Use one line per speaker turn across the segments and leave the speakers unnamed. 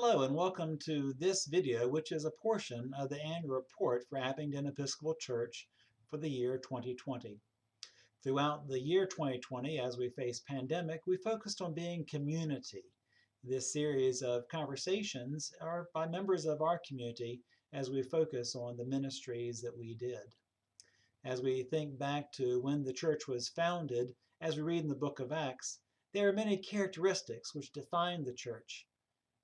Hello and welcome to this video, which is a portion of the annual report for Abingdon Episcopal Church for the year 2020. Throughout the year 2020, as we faced pandemic, we focused on being community. This series of conversations are by members of our community as we focus on the ministries that we did. As we think back to when the church was founded, as we read in the book of Acts, there are many characteristics which define the church.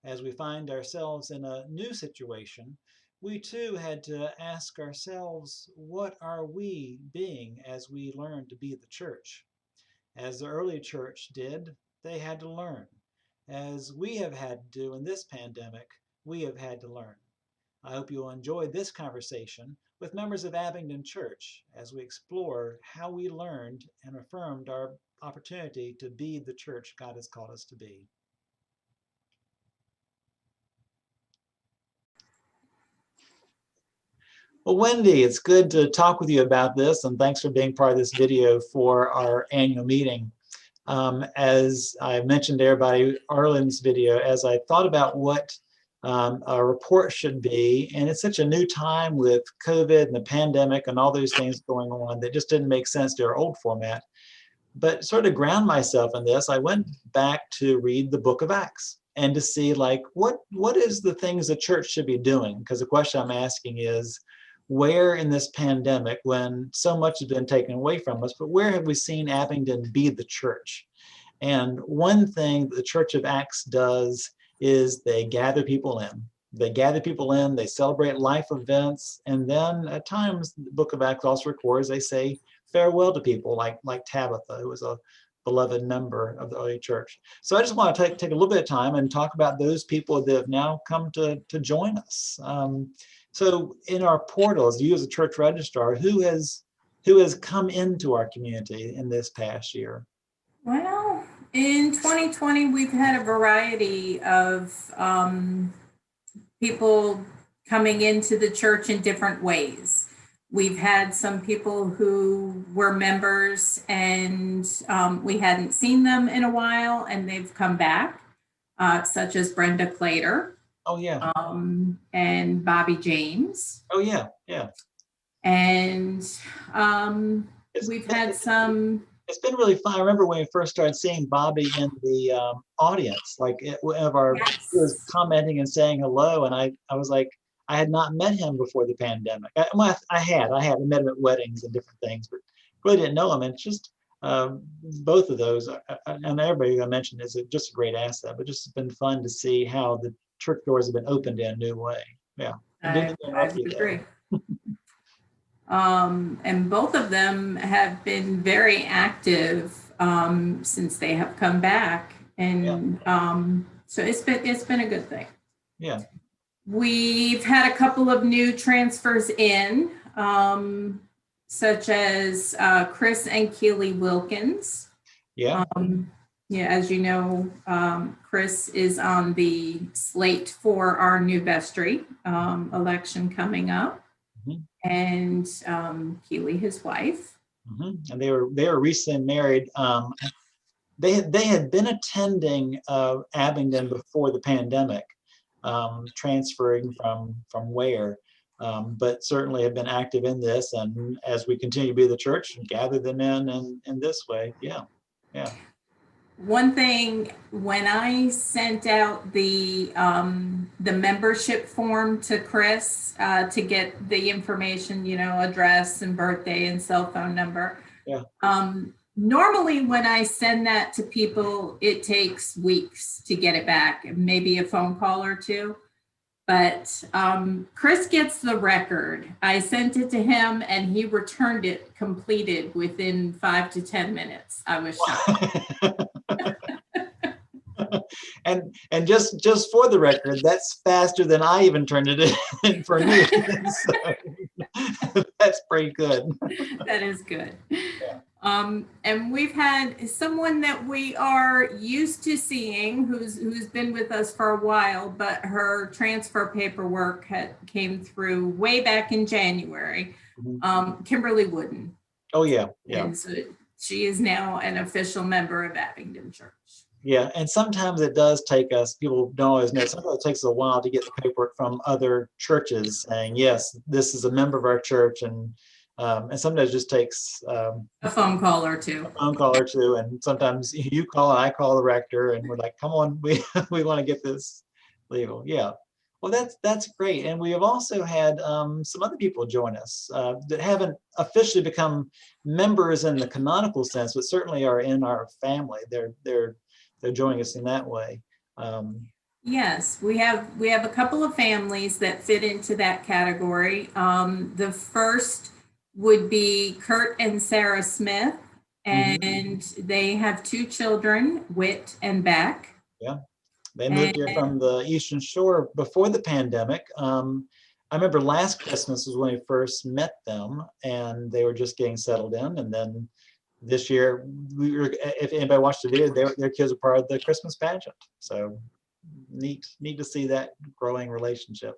As we find ourselves in a new situation, we too had to ask ourselves, what are we being as we learn to be the church? As the early church did, they had to learn. As we have had to do in this pandemic, we have had to learn. I hope you'll enjoy this conversation with members of Abingdon Church as we explore how we learned and affirmed our opportunity to be the church God has called us to be. Well, Wendy, it's good to talk with you about this, and thanks for being part of this video for our annual meeting. As I mentioned to everybody early in this video, as I thought about what a report should be, and it's such a new time with COVID and the pandemic and all those things going on that just didn't make sense to our old format. But sort of ground myself in this, I went back to read the book of Acts and to see like what is the things the church should be doing? Because the question I'm asking is, where in this pandemic, when so much has been taken away from us, but where have we seen Abingdon be the church? And one thing that the Church of Acts does is they gather people in. They gather people in, they celebrate life events, and then at times the book of Acts also records they say farewell to people like Tabitha, who was a beloved member of the early church. So I just want to take a little bit of time and talk about those people that have now come to join us. So in our portals, you as a church registrar, who has come into our community in this past year?
Well, in 2020, we've had a variety of people coming into the church in different ways. We've had some people who were members and we hadn't seen them in a while and they've come back, such as Brenda Clater.
Oh, yeah.
And Bobby James.
Oh, yeah, yeah.
And we've had some.
It's been really fun. I remember when we first started seeing Bobby in the audience, like one of our,
Yes.
he was commenting and saying hello, and I was like, I had not met him before the pandemic. I had met him at weddings and different things, but really didn't know him. And it's just both of those, and everybody I mentioned is just a great asset. But just been fun to see how the church doors have been opened in a new way. Yeah,
I would agree. And both of them have been very active since they have come back, and so it's been a good thing.
Yeah.
We've had a couple of new transfers in, such as Chris and Keely Wilkins.
Yeah.
Yeah, as you know, Chris is on the slate for our new vestry election coming up, and Keely, his wife.
And they were recently married. They had been attending Abingdon before the pandemic, transferring from where, but certainly have been active in this. And as we continue to be the church, gather them in this way. Yeah, yeah.
One thing, when I sent out the membership form to Chris to get the information, address and birthday and cell phone number.
Yeah.
Normally when I send that to people, it takes weeks to get it back, maybe a phone call or two. But Chris gets the record. I sent it to him and he returned it completed within 5 to 10 minutes. I was shocked.
and just for the record, that's faster than I even turned it in for me. So, that's pretty good.
That is good.
Yeah.
And we've had someone that we are used to seeing who's been with us for a while, but her transfer paperwork came through way back in January. Kimberly Wooden.
Oh yeah, yeah.
And so she is now an official member of Abingdon Church.
Yeah, and sometimes it does take us, people don't always know, sometimes it takes a while to get the paperwork from other churches saying, yes, this is a member of our church, and sometimes it just takes
A phone call or two.
a phone call or two, and sometimes you call and I call the rector, and we're like, come on, we we want to get this legal. Yeah. Well, that's great, and we have also had some other people join us that haven't officially become members in the canonical sense, but certainly are in our family. They're joining us in that way. Um,
Yes, we have a couple of families that fit into that category. The first would be Kurt and Sarah Smith,
mhm,
and they have two children, Whit and Beck.
yeah, they moved
And
here from the Eastern Shore before the pandemic. I remember last Christmas was when we first met them, and they were just getting settled in, and then this year, if anybody watched the video, their kids were part of the Christmas pageant. So neat to see that growing relationship.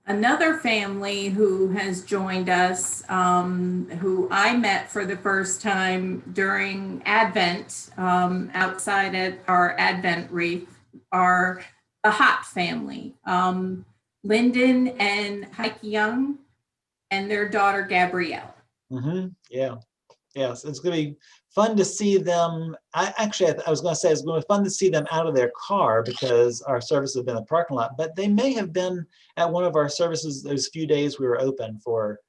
another family who has joined us, who I met for the first time during Advent, outside at our Advent wreath, are the Hot family. Lyndon and Heike Young and their daughter Gabrielle.
Yeah. Yes, it's going to be fun to see them. I was going to say it's going to be fun to see them out of their car because our service has been in the parking lot, but they may have been at one of our services those few days we were open for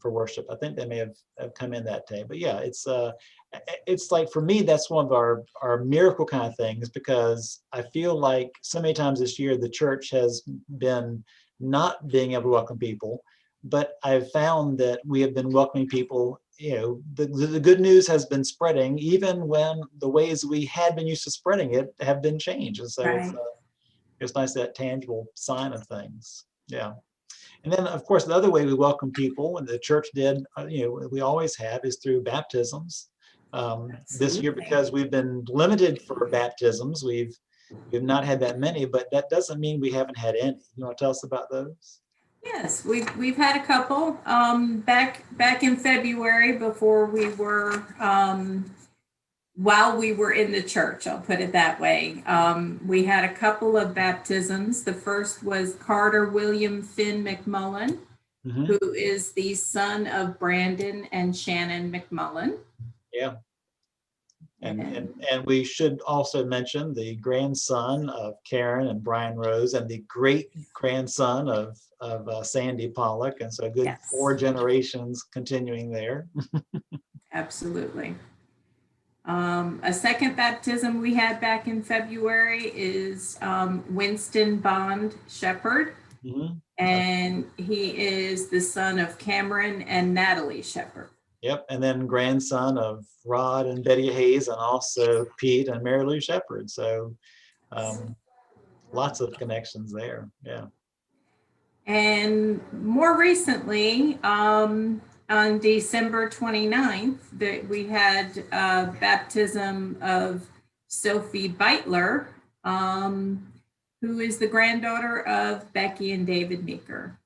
worship. I think they may have come in that day. But yeah, it's like for me, that's one of our miracle kind of things because I feel like so many times this year the church has been not being able to welcome people, but I've found that we have been welcoming people. The good news has been spreading even when the ways we had been used to spreading it have been changed. And so
Right.
it's nice, that tangible sign of things. Yeah. And then of course, the other way we welcome people, and the church did, we always have, is through baptisms. This year,
Absolutely.
because we've been limited for baptisms, we've not had that many, but that doesn't mean we haven't had any. You want to tell us about those?
Yes, we've had a couple back in February before we were while we were in the church. I'll put it that way. We had a couple of baptisms. The first was Carter William Finn McMullen,
Hmm.
who is the son of Brandon and Shannon McMullen.
Yeah. And, and
And
and we should also mention the grandson of Karen and Brian Rose, and the great grandson of Sandy Pollock, and so a good
yes,
4 generations continuing there.
absolutely. A second baptism we had back in February is Winston Bond Shepherd,
Mhm.
and he is the son of Cameron and Natalie Shepherd.
Yep, and then grandson of Rod and Betty Hayes, and also Pete and Mary Lou Shepherd. So um, lots of connections there. Yeah.
And more recently, on December 29th, that we had a baptism of Sophie Beitler, who is the granddaughter of Becky and David Meeker.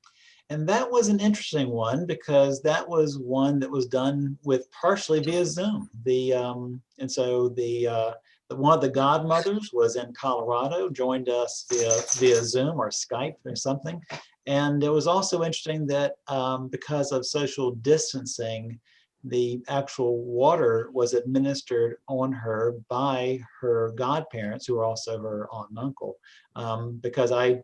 And that was an interesting one because that was one that was done with partially via Zoom. And so the one of the godmothers was in Colorado, joined us via Zoom or Skype or something. And it was also interesting that because of social distancing, the actual water was administered on her by her godparents, who are also her aunt and uncle, because I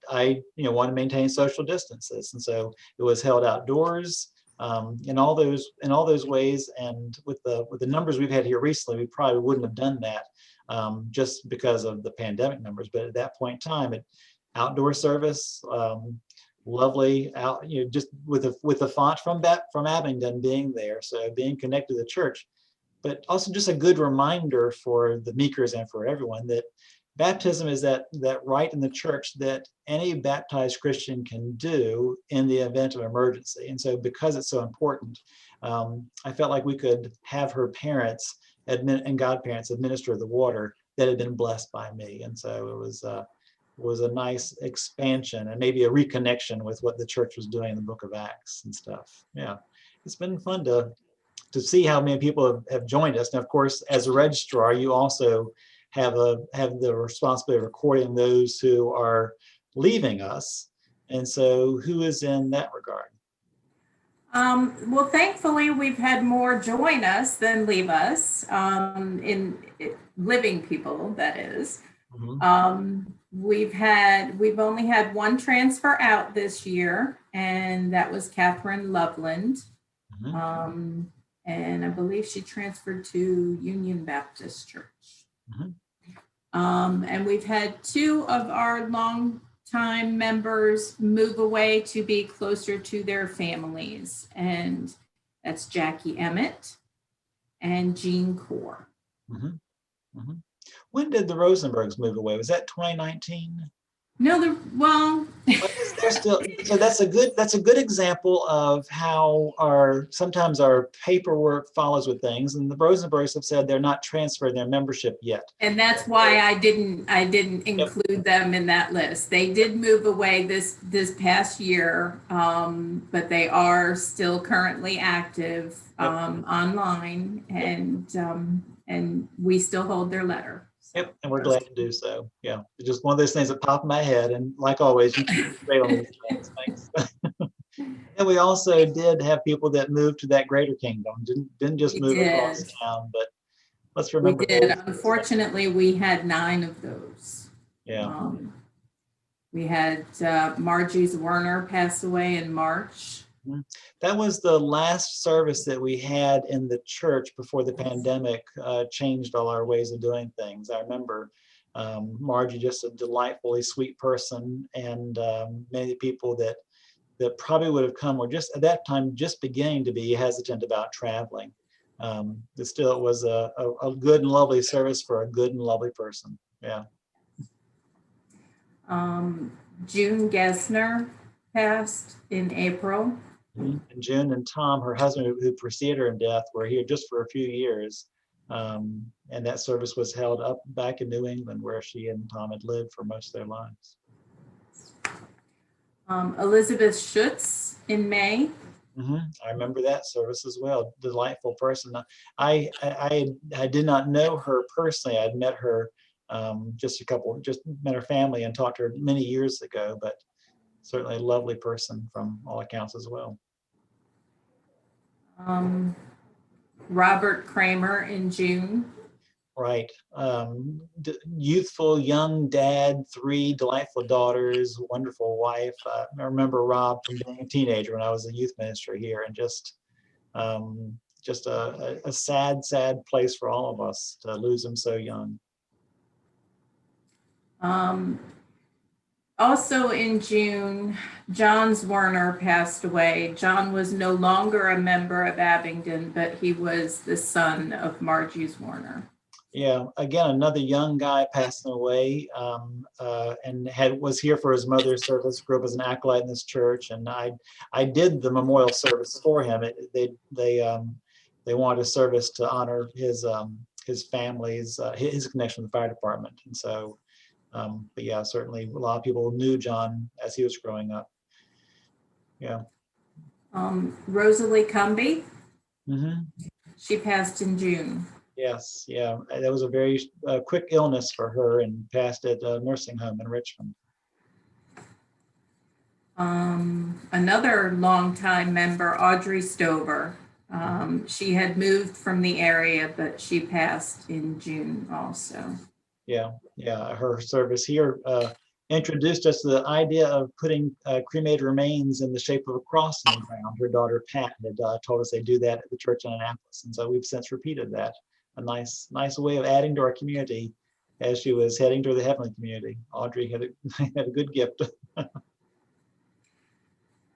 want to maintain social distances, and so it was held outdoors in all those ways. And with the numbers we've had here recently, we probably wouldn't have done that just because of the pandemic numbers. But at that point in time, outdoor service. Lovely out, just with the font from Abingdon being there, so being connected to the church, but also just a good reminder for the Meekers and for everyone that baptism is that rite in the church that any baptized Christian can do in the event of emergency. And so because it's so important, I felt like we could have her parents and godparents administer the water that had been blessed by me. And so it was a nice expansion and maybe a reconnection with what the church was doing in the book of Acts and stuff. Yeah, it's been fun to see how many people have joined us. And of course, as a registrar, you also have the responsibility of recording those who are leaving us. And so who is in that regard?
Well, thankfully, we've had more join us than leave us, in living people, that is. We've only had one transfer out this year, and that was Catherine Loveland. And I believe she transferred to Union Baptist Church. And we've had two of our longtime members move away to be closer to their families, and that's Jackie Emmett and Jean Core.
When did the Rosenbergs move away? Was that 2019?
No, well,
They're still, so that's a good example of how sometimes our paperwork follows with things, and the Rosenbergs have said they're not transferring their membership yet.
And that's why I didn't include them in that list. They did move away this past year, but they are still currently active online, and we still hold their letter.
Yep, and we're glad to do so. Yeah, it's just one of those things that pop in my head, and like always, you keep straight on these things. Thanks. And we also did have people that moved to that greater kingdom. Didn't just move across town, but let's remember.
We did. Unfortunately, we had 9 of those.
Yeah.
We had Margie's Werner pass away in March.
That was the last service that we had in the church before the pandemic changed all our ways of doing things. I remember Margie, just a delightfully sweet person, and many people that probably would have come were just at that time just beginning to be hesitant about traveling. But still, it was a good and lovely service for a good and lovely person. Yeah.
June Gessner passed in April.
And June and Tom, her husband, who preceded her in death, were here just for a few years. And that service was held up back in New England, where she and Tom had lived for most of their lives.
Elizabeth Schutz in May.
I remember that service as well. Delightful person. I did not know her personally. I'd met her just met her family and talked to her many years ago, but certainly a lovely person from all accounts as well.
Robert Kramer in June.
Right. Youthful young dad, 3 delightful daughters, wonderful wife. I remember Rob from being a teenager when I was a youth minister here, and just a sad place for all of us to lose him so young.
Also in June, John's Werner passed away. John was no longer a member of Abingdon, but he was the son of Margie's Werner. Yeah,
again, another young guy passing away, and was here for his mother's service, grew up as an acolyte in this church, and I did the memorial service for him. They wanted a service to honor his family's, his connection with the fire department, and so. But yeah, certainly a lot of people knew John as he was growing up. Yeah.
Rosalie Cumby. She passed in June.
Yes, yeah. That was a very quick illness for her, and passed at a nursing home in Richmond.
Another longtime member, Audrey Stover. She had moved from the area, but she passed in June also. Yeah,
her service here introduced us to the idea of putting cremated remains in the shape of a cross in the ground. Her daughter Pat had told us they do that at the church in Annapolis, and so we've since repeated that. A nice way of adding to our community as she was heading to the heavenly community. Audrey had a good gift.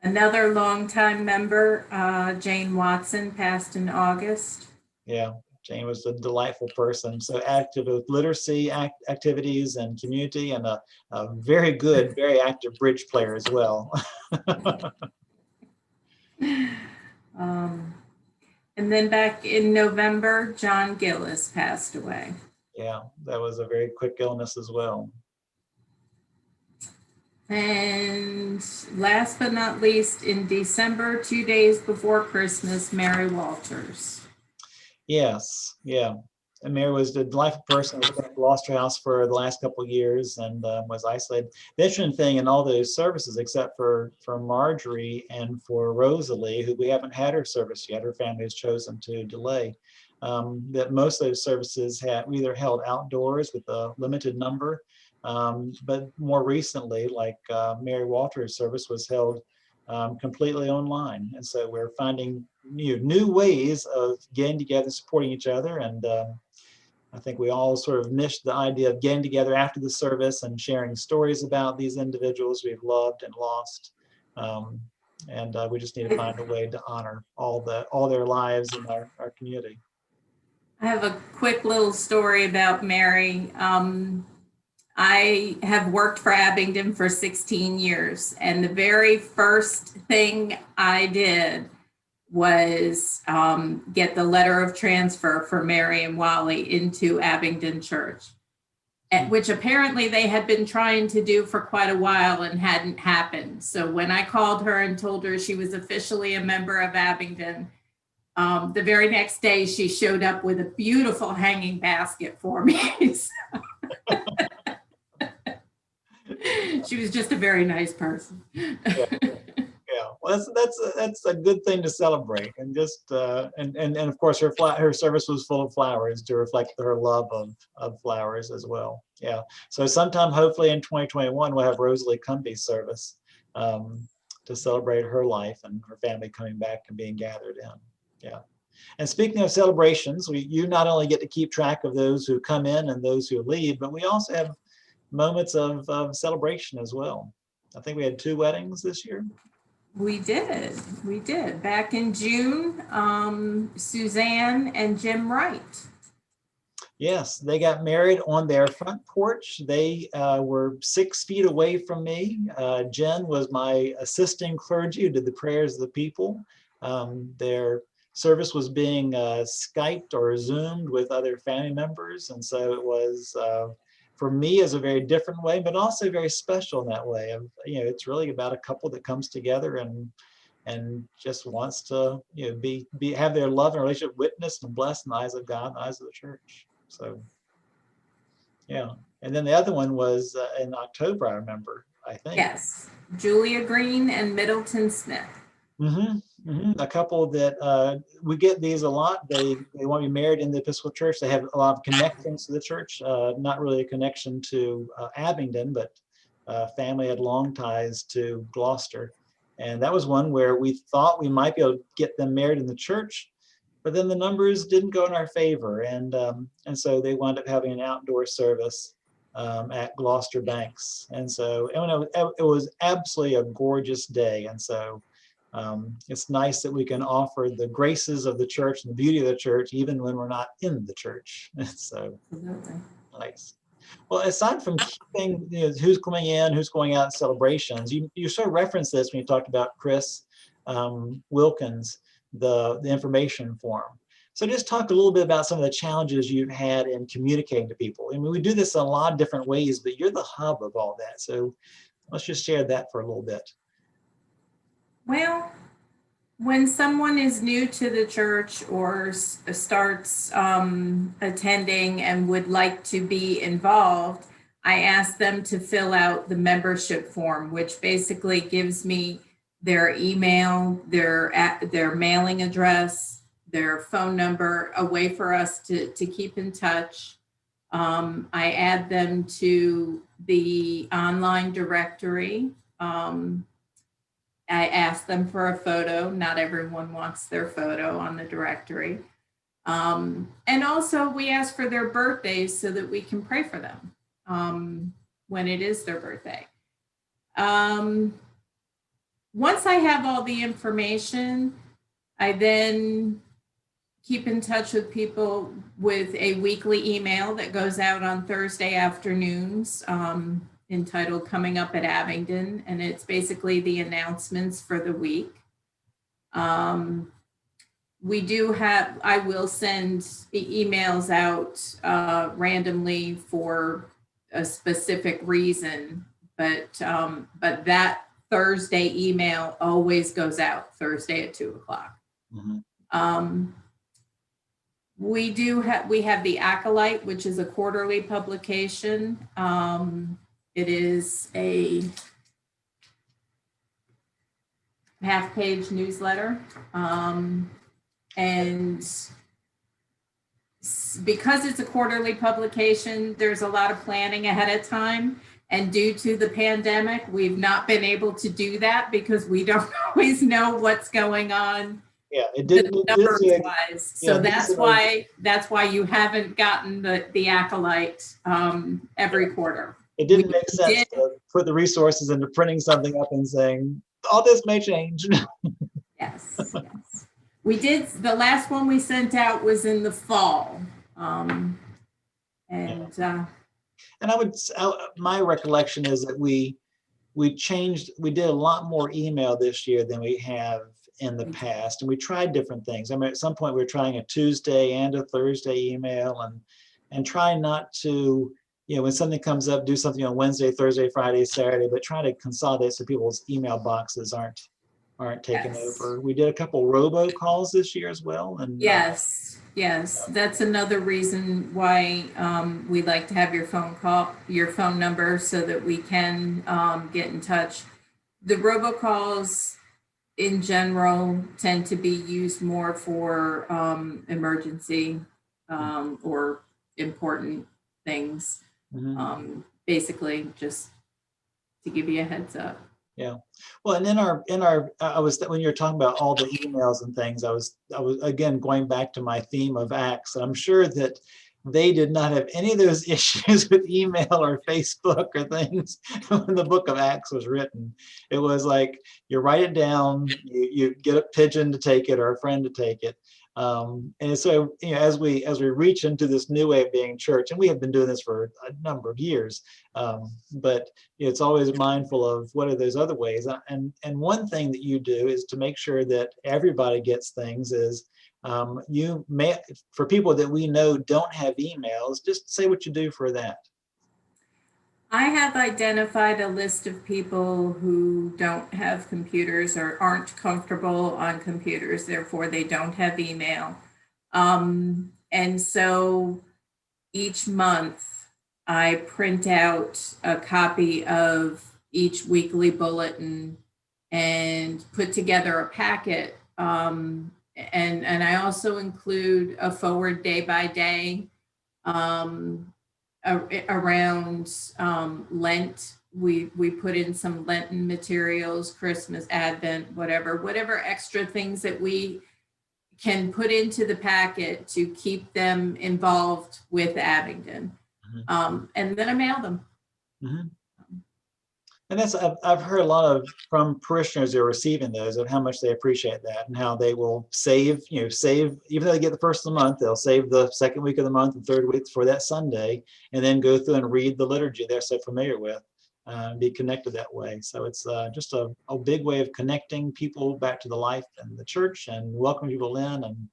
Another longtime member, Jane Watson, passed in August.
Yeah. Jane was a delightful person, so active with literacy activities and community, and a very good, very active bridge player as well.
And then back in November, John Gillis passed away.
Yeah, that was a very quick illness as well.
And last but not least, in December, 2 days before Christmas, Mary Walters.
Yes, yeah. And Mary was a delightful person. I was at Gloucester House for the last couple of years and was isolated. The interesting thing in all those services, except for Marjorie and for Rosalie, who we haven't had her service yet, her family has chosen to delay, that most of those services had either held outdoors with a limited number, but more recently, like Mary Walter's service was held completely online. And so we're finding new ways of getting together, supporting each other. And I think we all sort of missed the idea of getting together after the service and sharing stories about these individuals we've loved and lost. And we just need to find a way to honor all their lives in our community.
I have a quick little story about Mary. I have worked for Abingdon for 16 years, and the very first thing I did was get the letter of transfer for Mary and Wally into Abingdon Church, which apparently they had been trying to do for quite a while and hadn't happened. So when I called her and told her she was officially a member of Abingdon, the very next day she showed up with a beautiful hanging basket for me. She was just a very nice person.
Yeah, well, that's a good thing to celebrate, and just and of course her service was full of flowers to reflect her love of flowers as well. Yeah, so sometime hopefully in 2021 we'll have Rosalie Cumbie's service to celebrate her life and her family coming back and being gathered in. Yeah, and speaking of celebrations, you not only get to keep track of those who come in and those who leave, but we also have moments of celebration as well. I think we had 2 weddings this year.
We did. Back in June, Suzanne and Jim Wright.
Yes, they got married on their front porch. They were 6 feet away from me. Jen was my assisting clergy who did the prayers of the people. Their service was being Skyped or Zoomed with other family members. And so it was, for me, is a very different way, but also very special in that way. Of, it's really about a couple that comes together and just wants to, have their love and relationship witnessed and blessed in the eyes of God, in the eyes of the church. So, yeah. And then the other one was in October, I remember, I think.
Yes, Julia Green and Middleton Smith.
A couple that we get these a lot. They want to be married in the Episcopal Church. They have a lot of connections to the church, not really a connection to Abingdon, but family had long ties to Gloucester. And that was one where we thought we might be able to get them married in the church, but then the numbers didn't go in our favor. And so they wound up having an outdoor service at Gloucester Banks. And so it was absolutely a gorgeous day. And so it's nice that we can offer the graces of the church and the beauty of the church, even when we're not in the church. So nice. Well, aside from keeping who's coming in, who's going out in celebrations, you sort of referenced this when you talked about Chris Wilkins, the information form. So just talk a little bit about some of the challenges you've had in communicating to people. I mean, we do this in a lot of different ways, but you're the hub of all that. So let's just share that for a little bit.
Well, when someone is new to the church or starts attending and would like to be involved, I ask them to fill out the membership form, which basically gives me their email, their mailing address, their phone number, a way for us to keep in touch. I add them to the online directory. I ask them for a photo. Not everyone wants their photo on the directory. And also we ask for their birthdays so that we can pray for them when it is their birthday. Once I have all the information, I then keep in touch with people with a weekly email that goes out on Thursday afternoons, entitled Coming Up at Abingdon, and it's basically the announcements for the week. I will send emails out randomly for a specific reason, but that Thursday email always goes out Thursday at 2:00. We have the Acolyte, which is a quarterly publication. It is a half-page newsletter. And because it's a quarterly publication, there's a lot of planning ahead of time. And due to the pandemic, we've not been able to do that because we don't always know what's going on.
Yeah, it did.
Numbers wise. So
yeah,
that's why you haven't gotten the Acolyte every quarter.
It didn't make sense to put the resources into printing something up and saying, all this may change.
Yes, yes. We did, the last one we sent out was in the fall.
And my recollection is that we did a lot more email this year than we have in the past, and we tried different things. I mean, at some point we were trying a Tuesday and a Thursday email, and try not to, when something comes up, do something on Wednesday, Thursday, Friday, Saturday, but try to consolidate so people's email boxes aren't taken over. We did a couple robocalls this year as well, and
yes, that's another reason why we'd like to have your phone number, so that we can get in touch. The robocalls in general tend to be used more for emergency or important things. Basically, just to give you a heads up.
Yeah. Well, and when you were talking about all the emails and things, I was again going back to my theme of Acts. And I'm sure that they did not have any of those issues with email or Facebook or things when the book of Acts was written. It was like, you write it down, you get a pigeon to take it or a friend to take it. And so, as we reach into this new way of being church, and we have been doing this for a number of years, but it's always mindful of what are those other ways. And one thing that you do is to make sure that everybody gets things is, you may, for people that we know don't have emails, just say what you do for that.
I have identified a list of people who don't have computers or aren't comfortable on computers, therefore they don't have email. And so each month I print out a copy of each weekly bulletin and put together a packet. And I also include a forward day by day. Around Lent, we put in some Lenten materials, Christmas, Advent, whatever extra things that we can put into the packet to keep them involved with Abingdon. And then I mail them.
And I've heard a lot from parishioners who are receiving those, of how much they appreciate that, and how they will save, even though they get the first of the month, they'll save the second week of the month and third week for that Sunday, and then go through and read the liturgy they're so familiar with, and be connected that way. So it's just a big way of connecting people back to the life and the church, and welcoming people in, and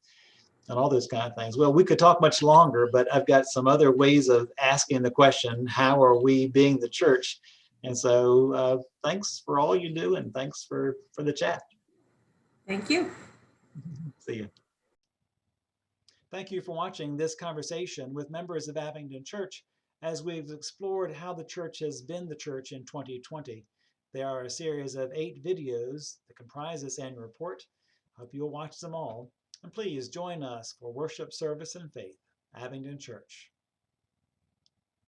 all those kind of things. Well, we could talk much longer, but I've got some other ways of asking the question, how are we being the church? And so thanks for all you do, and thanks for the chat.
Thank you.
See you. Thank you for watching this conversation with members of Abingdon Church as we've explored how the church has been the church in 2020. They are a series of 8 videos that comprise this annual report. Hope you'll watch them all. And please join us for worship, service, and faith. Abingdon Church.